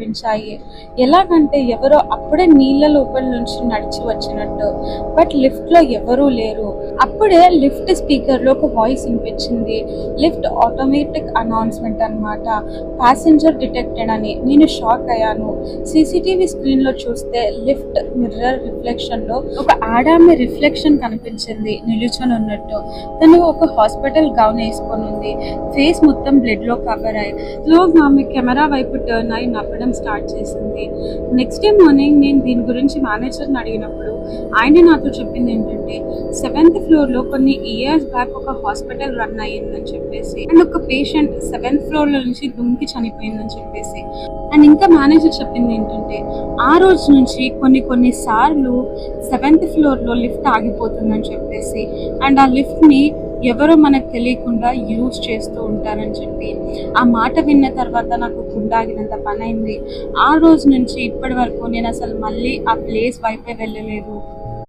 కనిపించాయి. ఎలాగంటే ఎవరో అప్పుడే నీళ్ళ లోపల నుంచి నడిచి వచ్చినట్టు. బట్ లిఫ్ట్ లో ఎవరూ లేరు. అప్పుడే లిఫ్ట్ స్పీకర్ లో ఒక వాయిస్ వినిపించింది. లిఫ్ట్ ఆటోమేటిక్ అనౌన్స్మెంట్ అన్నమాట, ప్యాసింజర్ డిటెక్టెడ్ అని. నేను షాక్ అయ్యాను. సీసీటీవీ స్క్రీన్ లో చూస్తే లిఫ్ట్ మిర్రర్ రిఫ్లెక్షన్ లో ఒక ఆడామె రిఫ్లెక్షన్ కనిపించింది నిలుచొని ఉన్నట్టు. తను ఒక హాస్పిటల్ గౌన్ వేసుకొని ఉంది. ఫేస్ మొత్తం బ్లడ్ లో కవర్ అయ్యి స్లోగా ఆమె కెమెరా వైపు టర్న్ అయి నవ్వడం స్టార్ట్ చేసింది. నెక్స్ట్ డే మార్నింగ్ నేను దీని గురించి మేనేజర్ని అడిగినప్పుడు ఆయన నాతో చెప్పింది ఏంటంటే 7th floor లో కొన్ని ఇయర్స్ బ్యాక్ ఒక హాస్పిటల్ రన్ అయ్యిందని చెప్పేసి, అండ్ ఒక పేషెంట్ 7th floor లో నుంచి దుంకి చనిపోయిందని చెప్పేసి. అండ్ ఇంకా మేనేజర్ చెప్పింది ఏంటంటే ఆ రోజు నుంచి కొన్ని సార్లు 7th floor లో లిఫ్ట్ ఆగిపోతుందని చెప్పేసి, అండ్ ఆ లిఫ్ట్ ని ఎవరో మనకు తెలియకుండా యూజ్ చేస్తూ ఉంటారని చెప్పి. ఆ మాట విన్న తర్వాత నాకు గుండాగినంత పని అయింది. ఆ రోజు నుంచి ఇప్పటి వరకు నేను అసలు మళ్ళీ ఆ ప్లేస్ వైపే వెళ్ళలేదు.